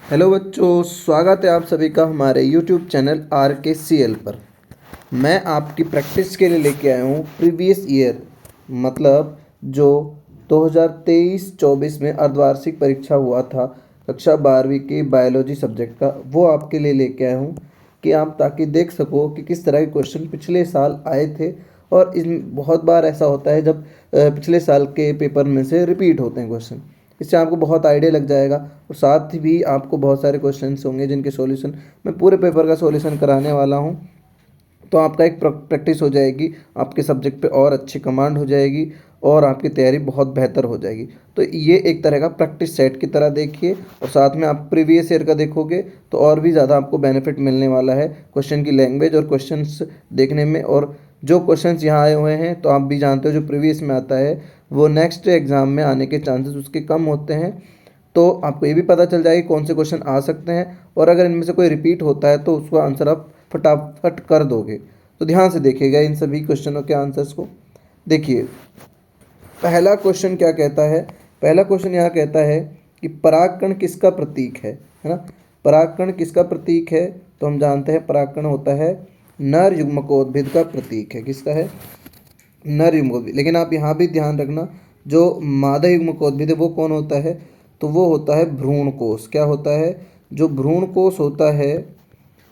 Hello बच्चों, स्वागत है आप सभी का हमारे यूट्यूब चैनल RKCL पर। मैं आपकी प्रैक्टिस के लिए लेके आया हूँ प्रीवियस ईयर, मतलब जो 2023-24 में अर्धवार्षिक परीक्षा हुआ था कक्षा 12वीं की बायोलॉजी सब्जेक्ट का, वो आपके लिए लेके आया हूँ कि आप ताकि देख सको कि किस तरह के क्वेश्चन पिछले साल आए थे। और इसमें बहुत बार ऐसा होता है जब पिछले साल के पेपर में से रिपीट होते हैं क्वेश्चन। इससे आपको बहुत आइडिया लग जाएगा और साथ ही भी आपको बहुत सारे क्वेश्चंस होंगे जिनके सॉल्यूशन मैं पूरे पेपर का सॉल्यूशन कराने वाला हूं। तो आपका एक प्रैक्टिस हो जाएगी, आपके सब्जेक्ट पे और अच्छी कमांड हो जाएगी और आपकी तैयारी बहुत बेहतर हो जाएगी। तो ये एक तरह का प्रैक्टिस सेट की तरह देखिए और साथ में आप प्रीवियस ईयर का देखोगे तो और भी ज़्यादा आपको बेनिफिट मिलने वाला है क्वेश्चन की लैंग्वेज और क्वेश्चंस देखने में। और जो क्वेश्चंस यहाँ आए हुए हैं तो आप भी जानते हो जो प्रीवियस में आता है वो नेक्स्ट एग्ज़ाम में आने के चांसेस उसके कम होते हैं। तो आपको ये भी पता चल जाएगा कौन से क्वेश्चन आ सकते हैं और अगर इनमें से कोई रिपीट होता है तो उसका आंसर आप फटाफट कर दोगे। तो ध्यान से देखिएगा इन सभी क्वेश्चनों के आंसर्स को। देखिए पहला क्वेश्चन क्या कहता है। पहला क्वेश्चन यहाँ कहता है कि परागकण किसका प्रतीक है ना। परागकण किसका प्रतीक है तो हम जानते हैं परागकण होता है नर युग्मकोद्भिद का प्रतीक है। किसका है? नर युग्मकोद्भिद। लेकिन आप यहाँ भी ध्यान रखना जो मादा युग्मकोद्भिद है वो कौन होता है तो वो होता है भ्रूण कोश। क्या होता है? जो भ्रूण कोश होता है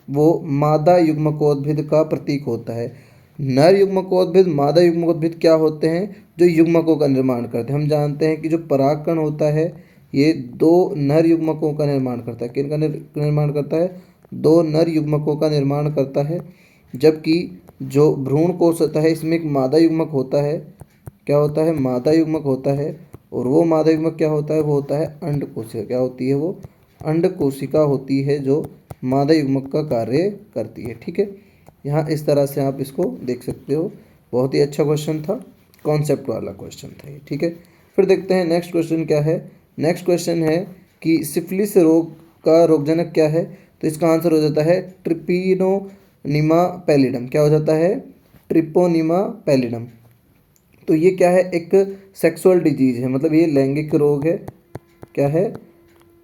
वो मादा युग्मकोद्भिद का प्रतीक होता है। नर युग्मकोद्भिद मादा युग्मकोद्भिद क्या होते हैं? जो युग्मकों का निर्माण करते हैं। हम जानते हैं कि जो परागकण होता है ये दो नर युग्मकों का निर्माण करता है। किनका निर्माण करता है? दो नर युग्मकों का निर्माण करता है। जबकि जो भ्रूण कोश होता है इसमें एक मादा युग्मक होता है। क्या होता है? मादा युग्मक होता है। और वो मादा युग्मक क्या होता है? वो होता है अंड कोशिका। क्या होती है वो? अंड कोशिका होती है जो मादा युग्मक का कार्य करती है। ठीक है, यहाँ इस तरह से आप इसको देख सकते हो। बहुत ही अच्छा क्वेश्चन था, कॉन्सेप्ट वाला क्वेश्चन था ये। ठीक है, फिर देखते हैं नेक्स्ट क्वेश्चन क्या है। नेक्स्ट क्वेश्चन है कि सिफिलिस रोग का रोगजनक क्या है तो इसका आंसर हो जाता है ट्रिपोनिमा पैलिडम। क्या हो जाता है? Treponema pallidum. तो ये क्या है? एक सेक्सुअल डिजीज है, मतलब ये लैंगिक रोग है। क्या है?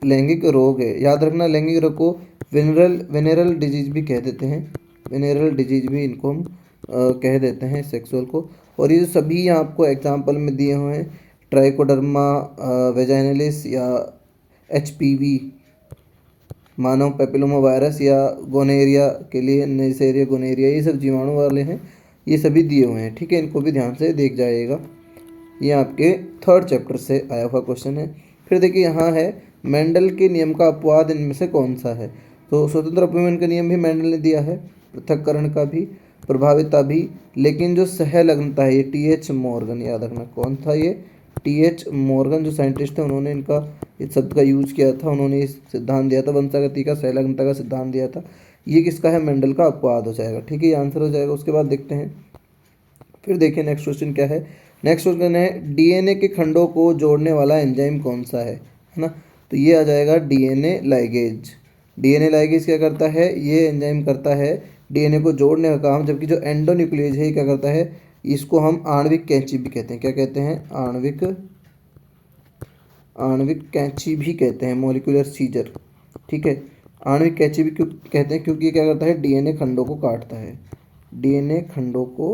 लैंगिक रोग है। याद रखना लैंगिक रोग को वेनेरल डिजीज भी कह देते हैं। वेनेरल डिजीज भी इनको हम कह देते हैं सेक्सुअल को। और ये जो सभी यहाँ आपको एग्जांपल में दिए हुए हैं ट्राइकोडर्मा वेजाइनलिस या HPV मानव पेपिलोमा वायरस या गोनेरिया के लिए नेसेरिया गोनेरिया, ये सब जीवाणु वाले हैं, ये सभी दिए हुए हैं। ठीक है, इनको भी ध्यान से देख जाइएगा। ये आपके थर्ड चैप्टर से आया हुआ क्वेश्चन है। फिर देखिए यहाँ है मेंडल के नियम का अपवाद इनमें से कौन सा है। तो स्वतंत्र अपव्यय का नियम भी मेंडल ने दिया है, पृथक्करण का भी, प्रभाविता भी। लेकिन जो सहलग्नता है ये TH मॉर्गन, याद रखना कौन था ये? TH मॉर्गन जो साइंटिस्ट थे उन्होंने इनका इस शब्द का यूज किया था। उन्होंने इस सिद्धांत दिया था, वंशागति का सहलग्नता का सिद्धांत दिया था। ये किसका है? मेंडल का अपवाद हो जाएगा। ठीक है, ये आंसर हो जाएगा। उसके बाद देखते हैं, फिर देखिए नेक्स्ट क्वेश्चन क्या है। नेक्स्ट क्वेश्चन है DNA के खंडों को जोड़ने वाला एंजाइम कौन सा है ना। तो ये आ जाएगा DNA लाइगेज। DNA लाइगेज क्या करता है? ये एंजाइम करता है DNA को जोड़ने का काम। जबकि जो एंडोन्यूक्लियेज है ये क्या करता है? इसको हम आणविक कैंची भी कहते हैं। क्या कहते हैं? आणविक कैंची भी कहते हैं, मोलिकुलर सीजर। ठीक है, आणविक कैंची भी क्यों कहते हैं? क्योंकि ये क्या करता है? DNA खंडों को काटता है। DNA खंडों को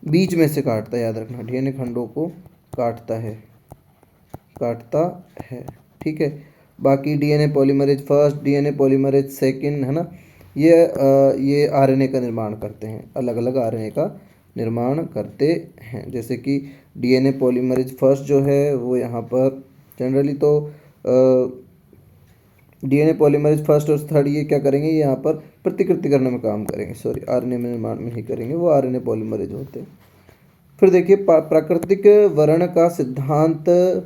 बीच में से काटता है। याद रखना DNA खंडों को काटता है। ठीक है, बाकी DNA polymerase first, DNA polymerase second, है ना। ये RNA का निर्माण करते हैं, अलग अलग RNA का निर्माण करते हैं। जैसे कि DNA पॉलीमरेज फर्स्ट जो है वो यहाँ पर जनरली तो DNA पॉलीमरेज फर्स्ट और थर्ड ये क्या करेंगे? ये यहाँ पर प्रतिकृति करने में काम करेंगे। सॉरी, RNA में निर्माण में नहीं करेंगे, वो RNA पॉलीमरेज होते हैं। फिर देखिए प्राकृतिक वर्ण का सिद्धांत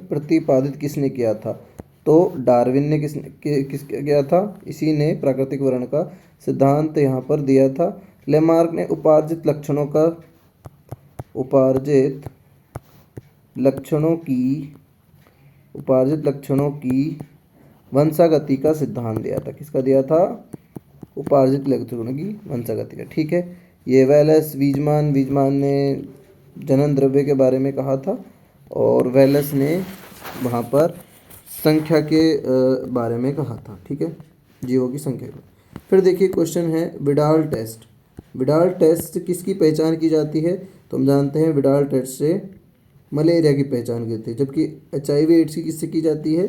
प्रतिपादित किसने किया था? तो डार्विन ने किस किया था? इसी ने प्राकृतिक वर्ण का सिद्धांत यहाँ पर दिया था। लेमार्क ने उपार्जित लक्षणों की वंशागति का सिद्धांत दिया था। किसका दिया था? उपार्जित लक्षणों की वंशागति का। ठीक है, ये वेलस वीजमान ने जनन द्रव्य के बारे में कहा था और वेलस ने वहाँ पर संख्या के बारे में कहा था, ठीक है, जीवों की संख्या को। फिर देखिए क्वेश्चन है विडाल टेस्ट। विडाल टेस्ट किसकी पहचान की जाती है? तो हम जानते हैं विडाल टेस्ट से मलेरिया की पहचान की जाती है, जबकि HIV एड्स की किससे की जाती है?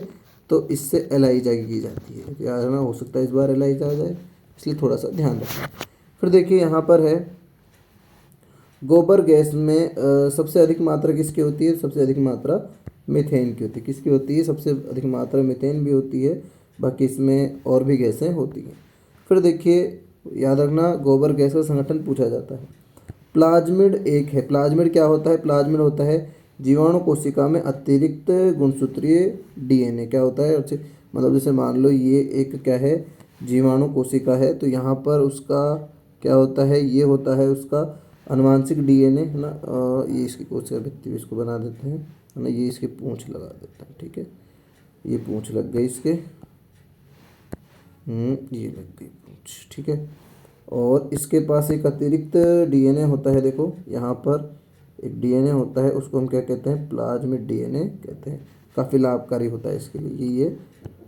तो इससे एलाइजा की जाती है। याद रखना, हो सकता है इस बार एलाइजा आ जाए, इसलिए थोड़ा सा ध्यान रखना। फिर देखिए यहाँ पर है गोबर गैस में सबसे अधिक मात्रा किसकी होती है? सबसे अधिक मात्रा मीथेन की होती है। किसकी होती है? सबसे अधिक मात्रा मीथेन भी होती है, बाकी इसमें और भी गैसें होती हैं। फिर देखिए याद रखना, गोबर गैस का संगठन पूछा जाता है। प्लाज्मिड एक है। प्लाज्मिड क्या होता है? प्लाज्मिड होता है जीवाणु कोशिका में अतिरिक्त गुणसूत्रीय DNA। क्या होता है? मतलब जैसे मान लो ये एक क्या है, जीवाणु कोशिका है, तो यहाँ पर उसका क्या होता है? ये होता है उसका अनुवांशिक DNA, है ना। ये इसकी कोशिका भित्ति भी इसको बना देते हैं, है ना। ये इसकी पूंछ लगा देते हैं, ठीक है, ये पूंछ लग गई इसके, ये लग गई पूंछ, ठीक है। और इसके पास एक अतिरिक्त DNA होता है। देखो यहाँ पर एक DNA होता है, उसको हम क्या कहते हैं? प्लाज्मिड DNA कहते हैं। काफ़ी लाभकारी होता है इसके लिए ये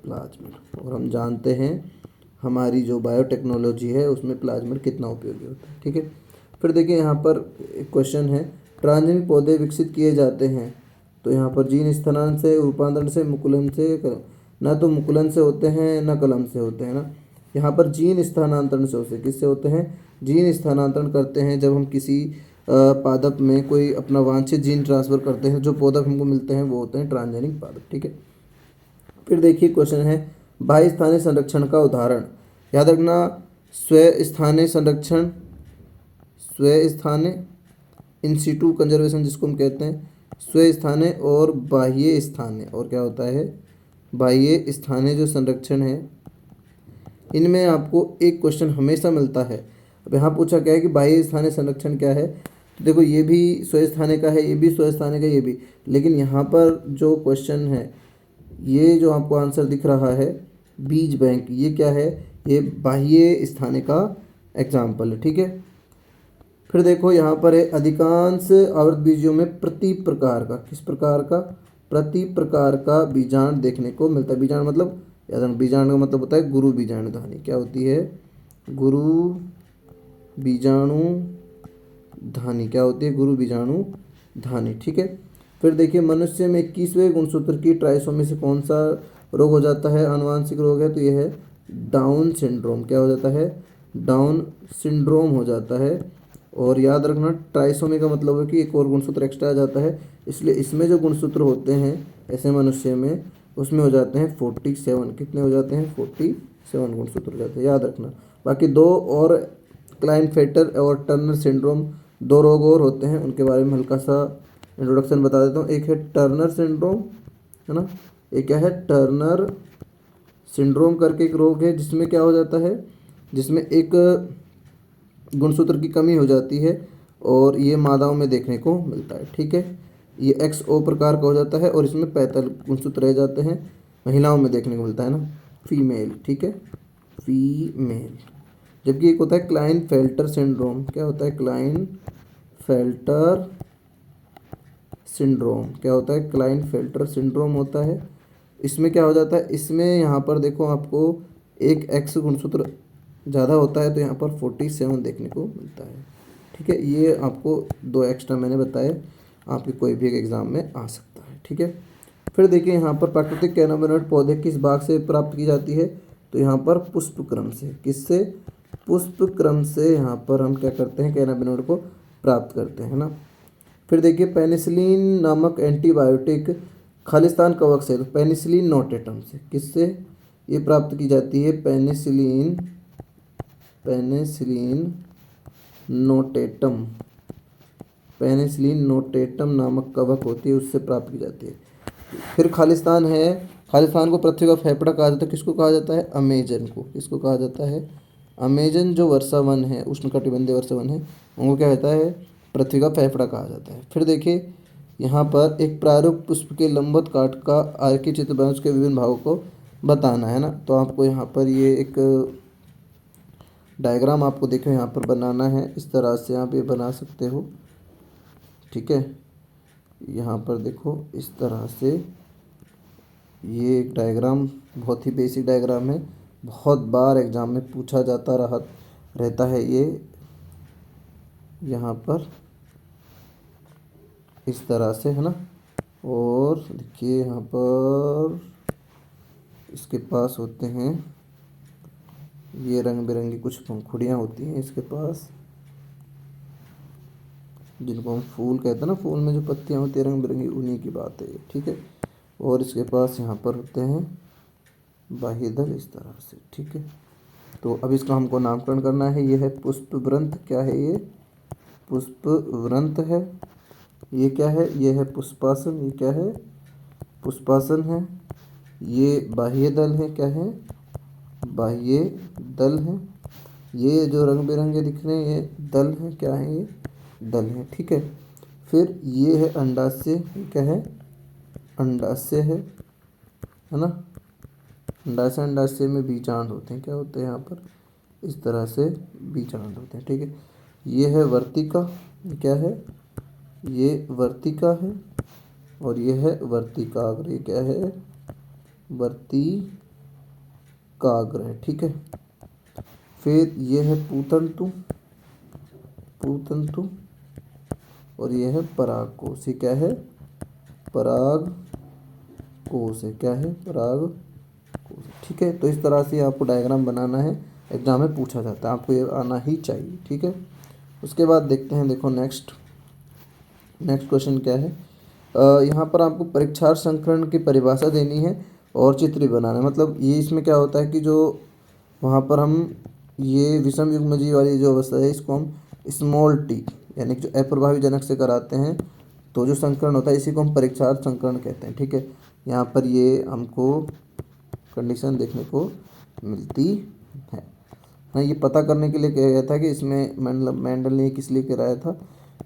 प्लाज्मिड। और हम जानते हैं हमारी जो बायोटेक्नोलॉजी है उसमें प्लाज्मिड कितना उपयोगी होता है, ठीक है। फिर देखिए यहाँ पर एक क्वेश्चन है, ट्रांसजेनिक पौधे विकसित किए जाते हैं। तो यहाँ पर जीन स्थानांतरण से, रूपांतरण से, मुकुलन से, ना तो मुकुलन से होते हैं ना कलम से होते हैं ना। यहाँ पर जीन स्थानांतरण से होते हैं। किससे होते हैं? जीन स्थानांतरण करते हैं जब हम किसी पादप में कोई अपना वांछित जीन ट्रांसफ़र करते हैं। जो पौधक हमको मिलते हैं वो होते हैं ट्रांसजेनिक पादप, ठीक है। फिर देखिए क्वेश्चन है बाह्य स्थानीय संरक्षण का उदाहरण। याद रखना, स्व स्थानीय संरक्षण, स्व स्थानीय इन सीटू कंजर्वेशन जिसको हम कहते हैं, स्व स्थानीय और बाह्य स्थानीय। और क्या होता है? बाह्य स्थानीय जो संरक्षण है, इनमें आपको एक क्वेश्चन हमेशा मिलता है। अब यहाँ पूछा क्या है कि बाह्य स्थानीय संरक्षण क्या है? तो देखो ये भी स्वस्थानीय का है, ये भी स्वस्थानीय का, ये भी। लेकिन यहाँ पर जो क्वेश्चन है, ये जो आपको आंसर दिख रहा है बीज बैंक, ये क्या है? ये बाह्य स्थानीय का एग्जाम्पल है, ठीक है। फिर देखो यहाँ पर है अधिकांश आवृत बीजों में प्रति प्रकार का, किस प्रकार का? प्रति प्रकार का बीजांड देखने को मिलता है। बीजांड मतलब, याद रखना, बीजाणु का मतलब होता है गुरु बीजाणु धानी। क्या होती है? गुरु बीजाणु धानी। क्या होती है? गुरु बीजाणु धानी, ठीक है। फिर देखिए मनुष्य में 21वें गुणसूत्र की ट्राइसोमी से कौन सा रोग हो जाता है? आनुवांशिक रोग है, तो यह है डाउन सिंड्रोम। क्या हो जाता है? डाउन सिंड्रोम हो जाता है। और याद रखना, ट्राइसोमी का मतलब है कि एक और गुणसूत्र एक्स्ट्रा आ जाता है, इसलिए इसमें जो गुणसूत्र होते हैं ऐसे मनुष्य में, उसमें हो जाते हैं 47। कितने हो जाते हैं? 47 गुणसूत्र हो जाते हैं, याद रखना। बाकी दो और क्लाइनफेल्टर और टर्नर सिंड्रोम, दो रोग और होते हैं, उनके बारे में हल्का सा इंट्रोडक्शन बता देता हूँ। एक है टर्नर सिंड्रोम, है ना। एक क्या है? टर्नर सिंड्रोम करके एक रोग है, जिसमें क्या हो जाता है? जिसमें एक गुणसूत्र की कमी हो जाती है, और ये मादाओं में देखने को मिलता है, ठीक है। ये XO प्रकार का हो जाता है, और इसमें 45 गुणसूत्र रह जाते हैं। महिलाओं में देखने को मिलता है ना, फीमेल, ठीक है, फीमेल। जबकि एक होता है क्लाइनफेल्टर सिंड्रोम। क्या होता है? Klinefelter syndrome. क्या होता है? क्लाइनफेल्टर सिंड्रोम होता है। इसमें क्या हो जाता है? इसमें यहाँ पर देखो आपको एक X गुणसूत्र ज़्यादा होता है, तो यहाँ पर 47 देखने को मिलता है, ठीक है। ये आपको दो एक्स्ट्रा मैंने बताए, आपके कोई भी एक एग्ज़ाम में आ सकता है, ठीक है। फिर देखिए यहाँ पर प्राकृतिक कैनाबिनॉइड पौधे किस भाग से प्राप्त की जाती है? तो यहाँ पर पुष्प क्रम से। किससे? पुष्प क्रम से यहाँ पर हम क्या करते हैं? कैनाबिनॉइड को प्राप्त करते हैं ना। फिर देखिए पेनिसिलिन नामक एंटीबायोटिक खालिस्तान कवक से, तो पेनिसिलिन नोटेटम से। किससे ये प्राप्त की जाती है? पेनिसिलिन नोटेटम, पेनिसिलिन नोटेटम नामक कवक होती है, उससे प्राप्त की जाती है। फिर खालिस्तान है, खालिस्तान को पृथ्वी का फेफड़ा कहा जाता है। किसको कहा जाता है? अमेजन को। किसको कहा जाता है? अमेजन जो वर्षा वन है, उष्णकटिबंधीय वर्षा वन है, उनको क्या कहता है? पृथ्वी का फेफड़ा कहा जाता है। फिर देखिए यहाँ पर एक प्रारूप पुष्प के लंबवत काट का आयकीय चित्र बना, उसके विभिन्न भागों को बताना है ना। तो आपको यहाँ पर ये एक डायग्राम आपको देखो यहाँ पर बनाना है, इस तरह से आप ये बना सकते हो, ठीक है। यहाँ पर देखो इस तरह से ये एक डायग्राम बहुत ही बेसिक डायग्राम है, बहुत बार एग्जाम में पूछा जाता रहता है ये। यहाँ पर इस तरह से है ना, और देखिए यहाँ पर इसके पास होते हैं ये रंग बिरंगी कुछ पंखुड़ियाँ होती हैं इसके पास, जिनको हम फूल कहते हैं ना, फूल में जो पत्तियाँ होती हैं रंग बिरंगी, उन्हीं की बात है ये, ठीक है। और इसके पास यहाँ पर होते हैं बाह्य दल इस तरह से, ठीक है। तो अब इसका हमको नामकरण करना है। ये है पुष्पवृंत, क्या है ये? पुष्पवृंत है। ये क्या है? ये है पुष्पासन, ये क्या है? पुष्पासन है। ये बाह्य दल है, क्या है? बाह्य दल है। ये जो रंग बिरंगे दिख रहे हैं ये दल हैं, क्या है ये? दल है, ठीक है। फिर ये है अंडाशय, ये क्या है? अंडाशय है ना। अंडाशय में बीजांड होते हैं, क्या होते हैं यहाँ पर? इस तरह से बीजांड होते हैं, ठीक है। ये है वर्तिका, ये क्या है? ये वर्तिका है। और ये है वर्तिकाग्र, ये क्या है? वर्तिकाग्र है, ठीक है। फिर ये है पूतंतु, पूतंतु। और ये है परागकोश, ये क्या है? परागकोश है, क्या है? परागकोश, ठीक है। तो इस तरह से आपको डायग्राम बनाना है, एग्जाम में पूछा जाता है, आपको ये आना ही चाहिए, ठीक है। उसके बाद देखते हैं, देखो नेक्स्ट क्वेश्चन क्या है। यहाँ पर आपको परीक्षार्थ संकरण की परिभाषा देनी है और चित्र बनाना है। मतलब ये इसमें क्या होता है कि जो वहाँ पर हम ये विषम युग्मजीव वाली जो अवस्था है इसको हम स्मॉल टी यानी कि जो अप्रभावी जनक से कराते हैं, तो जो संकरण होता है इसी को हम परीक्षार्थ संकरण कहते हैं, ठीक है। यहाँ पर ये हमको कंडीशन देखने को मिलती है। हाँ, ये पता करने के लिए कहा गया था कि इसमें मेंडल ने किस लिए कराया था।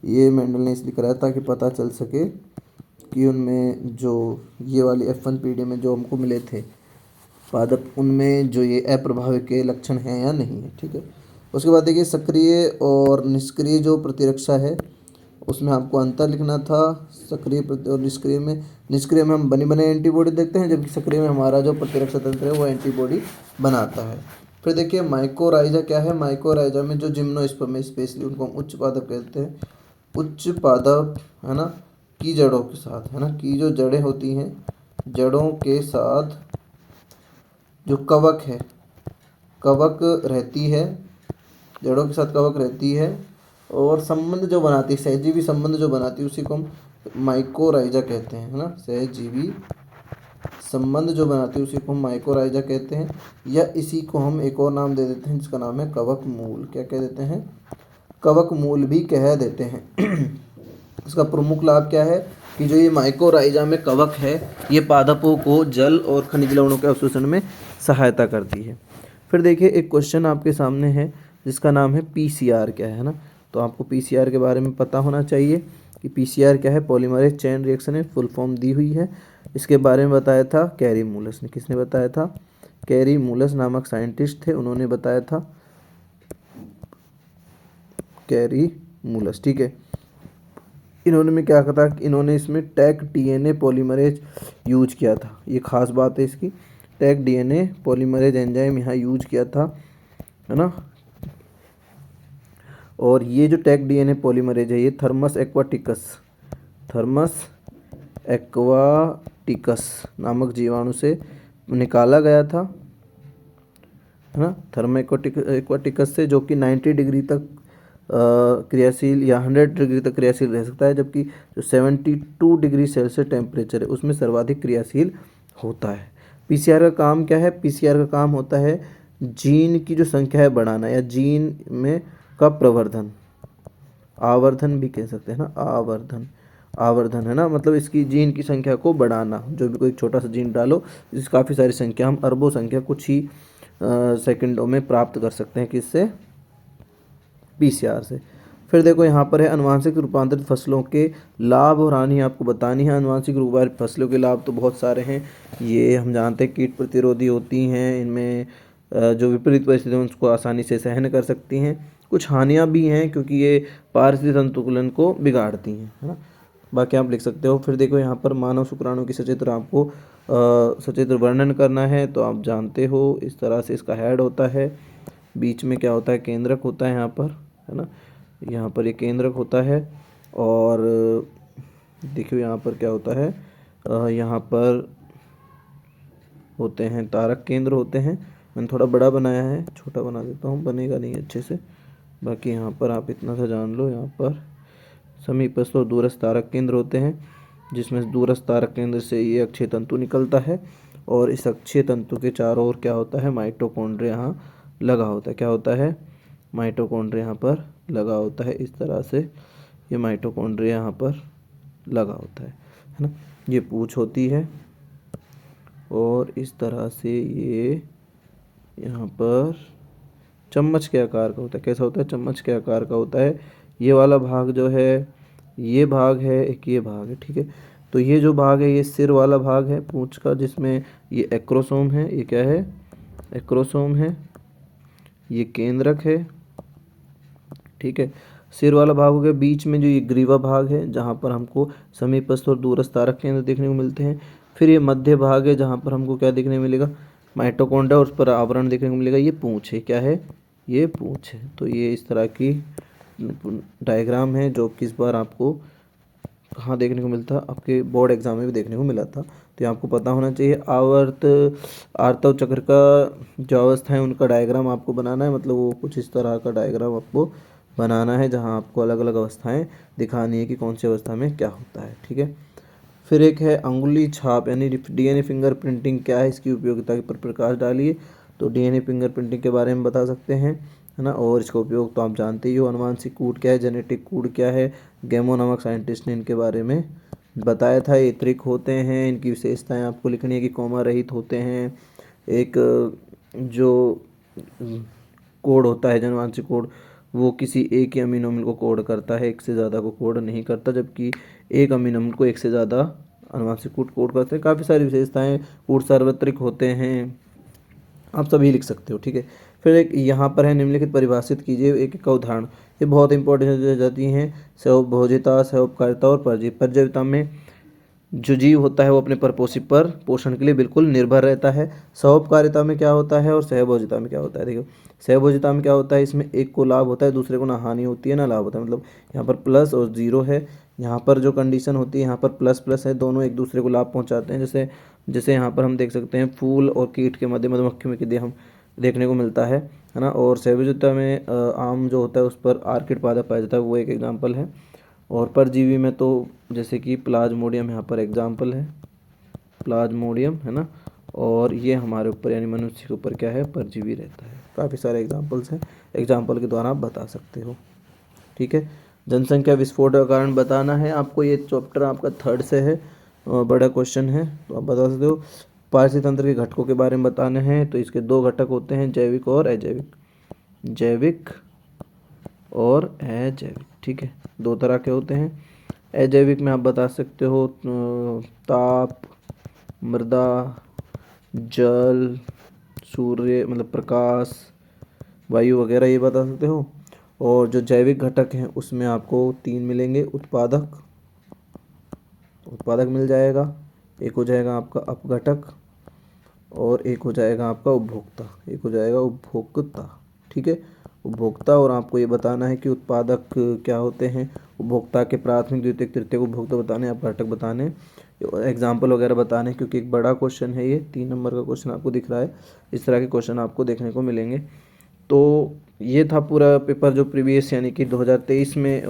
ये मेंडल ने इसलिए कराया ताकि पता चल सके कि उनमें जो ये वाली F1 पीढ़ी में जो हमको मिले थे पादप, उनमें जो ये अप्रभावी के लक्षण हैं या नहीं है, ठीक है। उसके बाद देखिए सक्रिय और निष्क्रिय जो प्रतिरक्षा है उसमें आपको अंतर लिखना था। सक्रिय और निष्क्रिय में, निष्क्रिय में हम बनी बने एंटीबॉडी देखते हैं, जबकि सक्रिय में हमारा जो प्रतिरक्षा तंत्र है वो एंटीबॉडी बनाता है। फिर देखिए माइकोराइजा क्या है? माइकोराइजा में जो जिम्नोस्पर्म स्पेशली उनको हम उच्च पादप कहते हैं। उच्च पादप है ना, की जड़ों के साथ है ना, की जो जड़ें होती हैं, जड़ों के साथ जो कवक है, कवक रहती है, जड़ों के साथ कवक रहती है और संबंध जो बनाती है, सहजीवी संबंध जो बनाती है उसी को हम माइकोराइजा कहते हैं, है ना। सहजीवी संबंध जो बनाती है उसी को हम माइकोराइजा कहते हैं, या इसी को हम एक और नाम दे देते हैं जिसका नाम है कवक मूल। क्या कह देते हैं? कवक मूल भी कह देते हैं। इसका प्रमुख लाभ क्या है कि जो ये माइकोराइजा में कवक है ये पादपों को जल और खनिज लवणों के अवशोषण में सहायता करती है। फिर देखिए एक क्वेश्चन आपके सामने है जिसका नाम है पीसीआर क्या है ना। तो आपको पीसीआर के बारे में पता होना चाहिए कि पीसीआर क्या है। पॉलीमरेज चेन रिएक्शन है, फुल फॉर्म दी हुई है। इसके बारे में बताया था कैरी मूलस ने। किसने बताया था? कैरी मूलस नामक साइंटिस्ट थे, उन्होंने बताया था, कैरी मूलस, ठीक है। इन्होंने में क्या कहा था? इन्होंने इसमें टैग डीएनए पॉलीमरेज यूज किया था। ये खास बात है इसकी, टैग डीएनए पॉलीमरेज एंजाइम यहाँ यूज किया था, है ना। और ये जो टैग डीएनए पॉलीमरेज है ये थर्मस एक्वाटिकस नामक जीवाणु से निकाला गया था, है ना। एक्वाटिकस से, जो कि 90 डिग्री तक क्रियाशील या 100 डिग्री तक क्रियाशील रह सकता है, जबकि जो 72 डिग्री सेल्सियस टेम्परेचर है उसमें सर्वाधिक क्रियाशील होता है। पीसीआर का काम क्या है? पीसीआर का काम होता है जीन की जो संख्या है बढ़ाना, या जीन में का प्रवर्धन, आवर्धन भी कह सकते हैं ना, आवर्धन है ना। मतलब इसकी जीन की संख्या को बढ़ाना। जो भी कोई छोटा सा जीन डालो, इसकी काफ़ी सारी संख्या, हम अरबों संख्या कुछ ही सेकंडों में प्राप्त कर सकते हैं। किससे? पीसीआर से। फिर देखो यहाँ पर है अनुवांशिक रूपांतरित फसलों के लाभ और हानि आपको बतानी है। अनुवांशिक रूपांतरित फसलों के लाभ तो बहुत सारे हैं, ये हम जानते हैं। कीट प्रतिरोधी होती हैं, इनमें जो विपरीत परिस्थितियों में उसको आसानी से सहन कर सकती हैं। कुछ हानियाँ भी हैं क्योंकि ये पारिस्थितिक संतुलन को बिगाड़ती हैं, है ना। बाकी आप लिख सकते हो। फिर देखो यहाँ पर मानव शुक्राणु की सचित्र आपको सचित्र वर्णन करना है तो आप जानते हो इस तरह से इसका हेड होता है, बीच में क्या होता है, केंद्रक होता है यहाँ पर, है ना, यहाँ पर ये केंद्रक होता है। और देखिए यहाँ पर क्या होता है, यहाँ पर होते हैं तारक केंद्र होते हैं। मैंने थोड़ा बड़ा बनाया है, छोटा बना देता हूँ, बनेगा नहीं अच्छे से। बाकी यहाँ पर आप इतना सा जान लो, यहाँ पर समीपस्थ और दूरस्थ तारक केंद्र होते हैं, जिसमें दूरस्थ तारक केंद्र से ये अक्षीय तंतु निकलता है और इस अक्षीय तंतु के चारों ओर क्या होता है, माइटोकॉन्ड्रिया यहाँ लगा होता है। क्या होता है, माइटोकॉन्ड्रिया यहाँ पर लगा होता है। इस तरह से ये माइटोकॉन्ड्रिया यहाँ पर लगा होता है ना। ये पूंछ होती है और इस तरह से ये यहाँ पर चम्मच के आकार का होता है। कैसा होता है, चम्मच के आकार का होता है। ये वाला भाग जो है, ये भाग है, एक ये भाग है, ठीक है। तो ये जो भाग है ये सिर वाला भाग है पूंछ का, जिसमें ये एक्रोसोम है, ये क्या है, एक्रोसोम है, ये केंद्रक है, ठीक है। सिर वाला भाग हो गया। बीच में जो ये ग्रीवा भाग है जहाँ पर हमको समीपस्थ और दूरस्थ तारक केंद्र देखने को मिलते हैं। फिर ये मध्य भाग है जहाँ पर हमको क्या देखने मिलेगा, माइटोकॉन्ड्रिया और उस पर आवरण देखने को मिलेगा। ये पूंछ है, क्या है, ये पूंछ है। तो ये इस तरह की डायग्राम है जो कि इस बार आपको कहाँ देखने को मिलता, आपके बोर्ड एग्जाम में भी देखने को मिला था। तो ये आपको पता होना चाहिए। आवर्त चक्र का जो अवस्था है उनका डायग्राम आपको बनाना है, मतलब वो कुछ इस तरह का डायग्राम आपको बनाना है जहाँ आपको अलग अलग अवस्थाएं दिखानी है कि कौन सी अवस्था में क्या होता है, ठीक है। फिर एक है अंगुली छाप यानी डीएनए फिंगर प्रिंटिंग, क्या है, इसकी उपयोगिता पर प्रकाश डालिए। तो डीएनए फिंगर प्रिंटिंग के बारे में बता सकते हैं, है ना। और इसका उपयोग तो आप जानते ही हो। अनुवांशिक कोड क्या है, जेनेटिक कोड क्या है, गैमो नामक साइंटिस्ट ने इनके बारे में बताया था। ये त्रिक होते हैं, इनकी विशेषताएं आपको लिखनी है कि कॉमा रहित होते हैं। एक जो कोड होता है अनुवांशिक कोड, वो किसी एक ही अमीनो अम्ल को कोड करता है, एक से ज़्यादा को कोड नहीं करता, जबकि एक अमीनो अम्ल को एक से ज़्यादा अनुवांशिक कोड करते हैं। काफ़ी सारी विशेषताएं, कोड सार्वत्रिक होते हैं, आप सभी लिख सकते हो, ठीक है। फिर एक यहाँ पर है निम्नलिखित परिभाषित कीजिए एक का उदाहरण। ये बहुत इंपॉर्टेंट हो जाती हैं। सहभोजिता, सहोपकारिता और परजीविता में जो जीव होता है वो अपने परपोषी पर पोषण के लिए बिल्कुल निर्भर रहता है। सहोपकारिता में क्या होता है और सहभोजिता में क्या होता है, देखो सहभोजिता में क्या होता है, इसमें एक को लाभ होता है, दूसरे को ना हानि होती है ना लाभ होता है। मतलब यहाँ पर प्लस और जीरो है, यहाँ पर जो कंडीशन होती है यहाँ पर प्लस प्लस है, दोनों एक दूसरे को लाभ पहुँचाते हैं। जैसे जैसे यहाँ पर हम देख सकते हैं फूल और कीट के मध्य मधुमक्खी में कि हम देखने को मिलता है ना। और सहभोजिता में आम जो होता है उस पर आर्किड पादप पाया जाता है, वो एक एग्जाम्पल है। और परजीवी में तो जैसे कि प्लाज्मोडियम यहाँ पर एग्जाम्पल है, प्लाज्मोडियम, है ना। और ये हमारे ऊपर यानी मनुष्य के ऊपर क्या है, परजीवी रहता है। काफ़ी सारे एग्जाम्पल्स हैं, एग्जाम्पल के द्वारा आप बता सकते हो, ठीक है। जनसंख्या विस्फोट का कारण बताना है आपको, ये चैप्टर आपका 3rd से है और बड़ा क्वेश्चन है, तो आप बता सकते हो। पारसी तंत्र के घटकों के बारे में बताने हैं, तो इसके 2 घटक होते हैं, जैविक और अजैविक, जैविक और अजैविक, ठीक है। 2 तरह के होते हैं। अजैविक में आप बता सकते हो ताप, मृदा, जल, सूर्य मतलब प्रकाश, वायु वगैरह, ये बता सकते हो। और जो जैविक घटक हैं उसमें आपको 3 मिलेंगे, उत्पादक मिल जाएगा, एक हो जाएगा आपका अपघटक और एक हो जाएगा आपका उपभोक्ता, एक हो जाएगा उपभोक्ता, ठीक है। उपभोक्ता, और आपको ये बताना है कि उत्पादक क्या होते हैं, उपभोक्ता के प्राथमिक द्वितीयक तृतीयक उपभोक्ता बताने, अपघटक बताने, एग्जाम्पल वगैरह बताने, क्योंकि एक बड़ा क्वेश्चन है ये, 3 नंबर का क्वेश्चन आपको दिख रहा है। इस तरह के क्वेश्चन आपको देखने को मिलेंगे। तो ये था पूरा पेपर जो प्रीवियस यानी कि 2023 में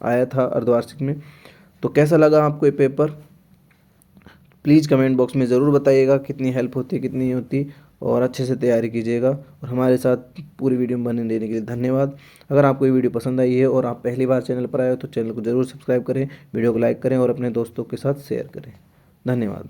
आया था अर्धवार्षिक में। तो कैसा लगा आपको ये पेपर, प्लीज़ कमेंट बॉक्स में ज़रूर बताइएगा, कितनी हेल्प होती है कितनी नहीं होती, और अच्छे से तैयारी कीजिएगा। और हमारे साथ पूरी वीडियो में बने देने के लिए धन्यवाद। अगर आपको ये वीडियो पसंद आई है और आप पहली बार चैनल पर आए हो तो चैनल को ज़रूर सब्सक्राइब करें, वीडियो को लाइक करें और अपने दोस्तों के साथ शेयर करें। धन्यवाद।